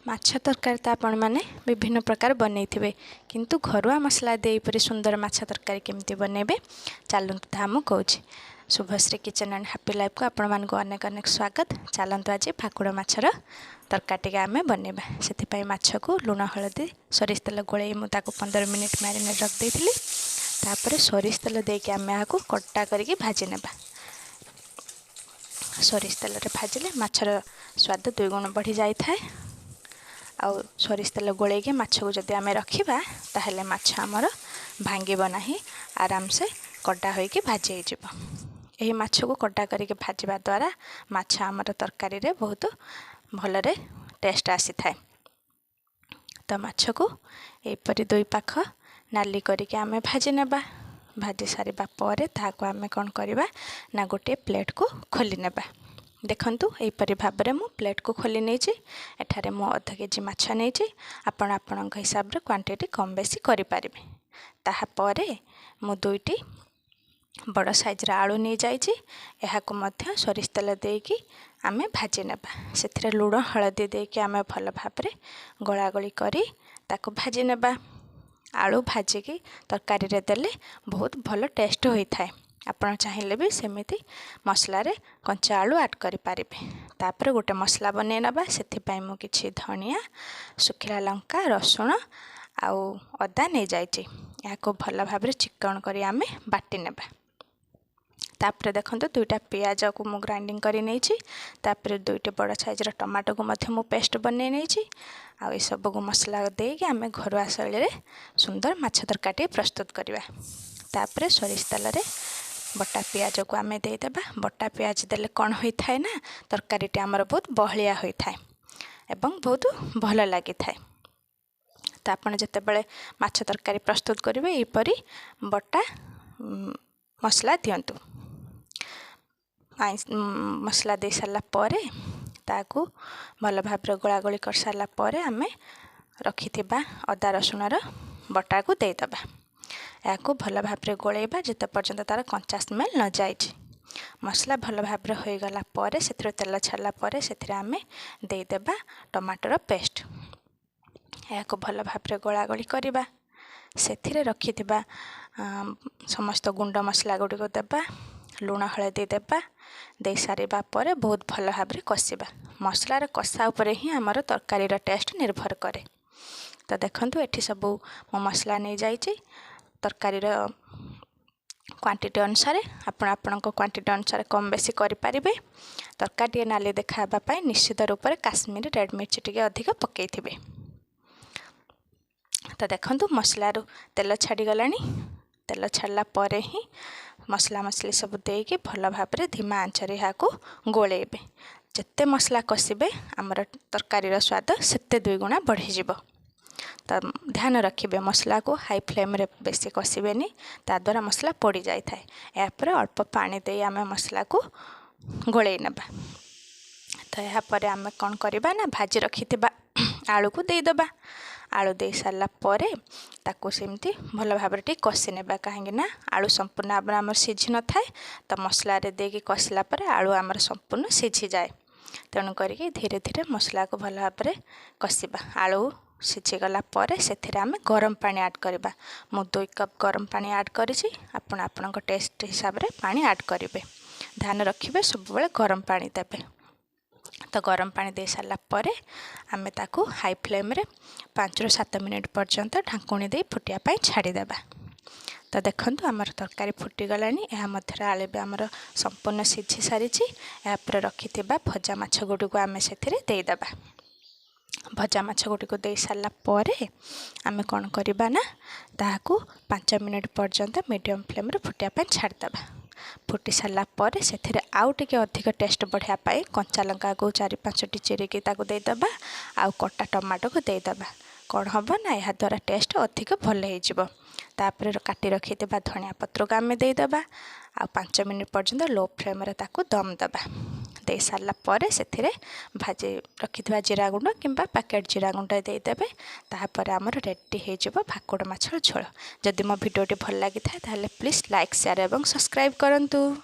ମାଛ ତରକାରୀ ତ ଆପଣମାନେ ବିଭିନ୍ନ ପ୍ରକାର ବନେଇଥିବେ, କିନ୍ତୁ ଘରୁଆ ମସଲା ଦେଇ ଏପରି ସୁନ୍ଦର ମାଛ ତରକାରୀ କେମିତି ବନେଇବେ ଚାଲନ୍ତୁ ତାହା ମୁଁ କହୁଛି। ଶୁଭଶ୍ରୀ କିଚେନ୍ ଆଣ୍ଡ ହାପି ଲାଇଫ୍କୁ ଆପଣମାନଙ୍କୁ ଅନେକ ଅନେକ ସ୍ୱାଗତ। ଚାଲନ୍ତୁ ଆଜି ଭାକୁର ମାଛର ତରକାରୀ ଟିକେ ଆମେ ବନେଇବା। ସେଥିପାଇଁ ମାଛକୁ ଲୁଣ ହଳଦୀ ସୋରିଷ ତେଲ ଗୋଳେଇ ମୁଁ ତାକୁ 15 ମିନିଟ୍ ମ୍ୟାରିନେଟ୍ ରଖିଦେଇଥିଲି। ତାପରେ ସୋରିଷ ତେଲ ଦେଇକି ଆମେ ଏହାକୁ କଟା କରିକି ଭାଜି ନେବା। ସୋରିଷ ତେଲରେ ଭାଜିଲେ ମାଛର ସ୍ୱାଦ 2 ଗୁଣ ବଢ଼ି ଯାଇଥାଏ। ଆଉ ସୋରିଷ ତେଲ ଗୋଳେଇକି ମାଛକୁ ଯଦି ଆମେ ରଖିବା ତାହେଲେ ମାଛ ଆମର ଭାଙ୍ଗିବ ନାହିଁ, ଆରାମସେ କଡ଼ା ହୋଇକି ଭାଜି ହେଇଯିବ। ଏହି ମାଛକୁ କଡ଼ା କରିକି ଭାଜିବା ଦ୍ୱାରା ମାଛ ଆମର ତରକାରୀରେ ବହୁତ ଭଲରେ ଟେଷ୍ଟ ଆସିଥାଏ। ତ ମାଛକୁ ଏହିପରି 2 ପାଖ ନାଲି କରିକି ଆମେ ଭାଜି ନେବା। ଭାଜି ସାରିବା ପରେ ତାହାକୁ ଆମେ କ'ଣ କରିବା ନା ଗୋଟିଏ ପ୍ଲେଟ୍କୁ ଖୋଲି ନେବା। ଦେଖନ୍ତୁ ଏହିପରି ଭାବରେ ମୁଁ ପ୍ଲେଟ୍କୁ ଖୋଲି ନେଇଛି। ଏଠାରେ ମୁଁ 1/2 କେଜି ମାଛ ନେଇଛି। ଆପଣ ଆପଣଙ୍କ ହିସାବରେ କ୍ୱାଣ୍ଟିଟି କମ୍ ବେଶୀ କରିପାରିବେ। ତାହାପରେ ମୁଁ 2ଟି ବଡ଼ ସାଇଜ୍ର ଆଳୁ ନେଇଯାଇଛି। ଏହାକୁ ମଧ୍ୟ ସୋରିଷ ତେଲ ଦେଇକି ଆମେ ଭାଜି ନେବା। ସେଥିରେ ଲୁଣ ହଳଦୀ ଦେଇକି ଆମେ ଭଲ ଭାବରେ ଗୋଳାଗୋଳି କରି ତାକୁ ଭାଜି ନେବା। ଆଳୁ ଭାଜିକି ତରକାରୀରେ ଦେଲେ ବହୁତ ଭଲ ଟେଷ୍ଟ ହୋଇଥାଏ। ଆପଣ ଚାହିଁଲେ ବି ସେମିତି ମସଲାରେ କଞ୍ଚା ଆଳୁ ଆଡ଼୍ କରିପାରିବେ। ତାପରେ ଗୋଟେ ମସଲା ବନେଇ ନେବା। ସେଥିପାଇଁ ମୁଁ କିଛି ଧନିଆ, ଶୁଖିଲା ଲଙ୍କା, ରସୁଣ ଆଉ ଅଦା ନେଇଯାଇଛି। ଏହାକୁ ଭଲ ଭାବରେ ଚିକ୍କଣ କରି ଆମେ ବାଟି ନେବା। ତାପରେ ଦେଖନ୍ତୁ 2ଟା ପିଆଜକୁ ମୁଁ ଗ୍ରାଇଣ୍ଡିଙ୍ଗ କରି ନେଇଛି। ତାପରେ 2ଟି ବଡ଼ ସାଇଜ୍ର ଟମାଟୋକୁ ମଧ୍ୟ ମୁଁ ପେଷ୍ଟ ବନେଇ ନେଇଛି। ଆଉ ଏସବୁକୁ ମସଲା ଦେଇକି ଆମେ ଘରୁଆ ଶୈଳୀରେ ସୁନ୍ଦର ମାଛ ତରକାରୀଟି ପ୍ରସ୍ତୁତ କରିବା। ତାପରେ ସୋରିଷ ତେଲରେ ବଟା ପିଆଜକୁ ଆମେ ଦେଇଦେବା। ବଟା ପିଆଜ ଦେଲେ କ'ଣ ହୋଇଥାଏ ନା ତରକାରୀଟି ଆମର ବହୁତ ବହଳିଆ ହୋଇଥାଏ ଏବଂ ବହୁତ ଭଲ ଲାଗିଥାଏ। ତ ଆପଣ ଯେତେବେଳେ ମାଛ ତରକାରୀ ପ୍ରସ୍ତୁତ କରିବେ ଏହିପରି ବଟା ମସଲା ଦିଅନ୍ତୁ। ମସଲା ଦେଇ ସାରିଲା ପରେ ତାକୁ ଭଲ ଭାବରେ ଗୋଳାଗୋଳି କରିସାରିଲା ପରେ ଆମେ ରଖିଥିବା ଅଦା ରସୁଣର ବଟାକୁ ଦେଇଦେବା। ଏହାକୁ ଭଲ ଭାବରେ ଗୋଳେଇବା ଯେତେ ପର୍ଯ୍ୟନ୍ତ ତା'ର କଞ୍ଚା ସ୍ମେଲ୍ ନ ଯାଇଛି। ମସଲା ଭଲ ଭାବରେ ହୋଇଗଲା ପରେ ସେଥିରୁ ତେଲ ଛାଡ଼ିଲା ପରେ ସେଥିରେ ଆମେ ଦେଇଦେବା ଟମାଟୋର ପେଷ୍ଟ। ଏହାକୁ ଭଲ ଭାବରେ ଗୋଳାଗୋଳି କରିବା। ସେଥିରେ ରଖିଥିବା ସମସ୍ତ ଗୁଣ୍ଡ ମସଲା ଗୁଡ଼ିକ ଦେବା, ଲୁଣ ହଳଦୀ ଦେବା। ଦେଇସାରିବା ପରେ ବହୁତ ଭଲ ଭାବରେ କଷିବା। ମସଲାର କଷା ଉପରେ ହିଁ ଆମର ତରକାରୀର ଟେଷ୍ଟ ନିର୍ଭର କରେ। ତ ଦେଖନ୍ତୁ ଏଠି ସବୁ ମୁଁ ମସଲା ନେଇଯାଇଛି। ତରକାରୀର କ୍ୱାଣ୍ଟିଟି ଅନୁସାରେ ଆପଣ ଆପଣଙ୍କ କ୍ୱାଣ୍ଟିଟି ଅନୁସାରେ କମ୍ ବେଶୀ କରିପାରିବେ। ତରକାରୀଟିଏ ନାଲି ଦେଖା ହେବା ପାଇଁ ନିଶ୍ଚିତ ରୂପରେ କାଶ୍ମୀରୀ ରେଡ଼୍ ମିର୍ଚ୍ଚି ଟିକେ ଅଧିକ ପକାଇଥିବେ। ତ ଦେଖନ୍ତୁ ମସଲାରୁ ତେଲ ଛାଡ଼ିଗଲାଣି। ତେଲ ଛାଡ଼ିଲା ପରେ ହିଁ ମସଲା ମସଲି ସବୁ ଦେଇକି ଭଲ ଭାବରେ ଧିମା ଆଞ୍ଚରେ ଏହାକୁ ଗୋଳେଇବେ। ଯେତେ ମସଲା କଷିବେ ଆମର ତରକାରୀର ସ୍ୱାଦ ସେତେ 2 ଗୁଣା ବଢ଼ିଯିବ। ତ ଧ୍ୟାନ ରଖିବେ ମସଲାକୁ ହାଇ ଫ୍ଲେମ୍ରେ ବେଶୀ କଷିବେନି, ତାଦ୍ୱାରା ମସଲା ପୋଡ଼ି ଯାଇଥାଏ। ଏହାପରେ ଅଳ୍ପ ପାଣି ଦେଇ ଆମେ ମସଲାକୁ ଗୋଳେଇ ନେବା। ତ ଏହାପରେ ଆମେ କ'ଣ କରିବା ନା ଭାଜି ରଖିଥିବା ଆଳୁକୁ ଦେଇଦେବା। ଆଳୁ ଦେଇ ସାରିଲା ପରେ ତାକୁ ସେମିତି ଭଲ ଭାବରେ ଟିକେ କଷି ନେବା, କାହିଁକି ନା ଆଳୁ ସମ୍ପୂର୍ଣ୍ଣ ଆମର ସିଝି ନଥାଏ। ତ ମସଲାରେ ଦେଇକି କଷିଲା ପରେ ଆଳୁ ଆମର ସମ୍ପୂର୍ଣ୍ଣ ସିଝିଯାଏ। ତେଣୁ କରିକି ଧୀରେ ଧୀରେ ମସଲାକୁ ଭଲ ଭାବରେ କଷିବା। ଆଳୁ ସିଝିଗଲା ପରେ ସେଥିରେ ଆମେ ଗରମ ପାଣି ଆଡ଼୍ କରିବା। ମୁଁ 2 କପ୍ ଗରମ ପାଣି ଆଡ଼୍ କରିଛି। ଆପଣ ଆପଣଙ୍କ ଟେଷ୍ଟ ହିସାବରେ ପାଣି ଆଡ଼୍ କରିବେ। ଧ୍ୟାନ ରଖିବେ ସବୁବେଳେ ଗରମ ପାଣି ଦେବେ। ତ ଗରମ ପାଣି ଦେଇ ସାରିଲା ପରେ ଆମେ ତାକୁ ହାଇ ଫ୍ଲେମ୍ରେ 5ରୁ 7 ମିନିଟ୍ ପର୍ଯ୍ୟନ୍ତ ଢାଙ୍କୁଣୀ ଦେଇ ଫୁଟିବା ପାଇଁ ଛାଡ଼ିଦେବା। ତ ଦେଖନ୍ତୁ ଆମର ତରକାରୀ ଫୁଟିଗଲାଣି। ଏହା ମଧ୍ୟରେ ଆଳୁ ବି ଆମର ସମ୍ପୂର୍ଣ୍ଣ ସିଝି ସାରିଛି। ଏହାପରେ ରଖିଥିବା ଭଜା ମାଛ ଗୁଡ଼ିକୁ ଆମେ ସେଥିରେ ଦେଇଦେବା। ଭଜା ମାଛ ଗୁଡ଼ିକୁ ଦେଇ ସାରିଲା ପରେ ଆମେ କ'ଣ କରିବା ନା ତାହାକୁ 5 ମିନିଟ୍ ପର୍ଯ୍ୟନ୍ତ ମିଡ଼ିୟମ୍ ଫ୍ଲେମ୍ରେ ଫୁଟିବା ପାଇଁ ଛାଡ଼ିଦେବା। ଫୁଟି ସାରିଲା ପରେ ସେଥିରେ ଆଉ ଟିକେ ଅଧିକ ଟେଷ୍ଟ ବଢ଼ିବା ପାଇଁ କଞ୍ଚା ଲଙ୍କାକୁ 4-5ଟି ଚିରିକି ତାକୁ ଦେଇଦେବା। ଆଉ କଟା ଟମାଟୋକୁ ଦେଇଦେବା। କ'ଣ ହେବ ନା ଏହାଦ୍ୱାରା ଟେଷ୍ଟ ଅଧିକ ଭଲ ହେଇଯିବ। ତାପରେ କାଟି ରଖିଥିବା ଧନିଆ ପତ୍ରକୁ ଆମେ ଦେଇଦେବା। ଆଉ 5 ମିନିଟ୍ ପର୍ଯ୍ୟନ୍ତ ଲୋ ଫ୍ଲେମ୍ରେ ତାକୁ ଦମ୍ ଦେବା। ଦେଇ ସାରିଲା ପରେ ସେଥିରେ ଭାଜି ରଖିଥିବା ଜିରା ଗୁଣ୍ଡ କିମ୍ବା ପ୍ୟାକେଟ୍ ଜିରା ଗୁଣ୍ଡ ଦେଇଦେବେ। ତାପରେ ଆମର ରେଡ଼ି ହେଇଯିବ ଭାକୁର ମାଛର ଝୋଳ। ଯଦି ମୋ ଭିଡ଼ିଓଟି ଭଲ ଲାଗିଥାଏ ତାହେଲେ ପ୍ଲିଜ୍ ଲାଇକ୍, ସେୟାର ଏବଂ ସବସ୍କ୍ରାଇବ୍ କରନ୍ତୁ।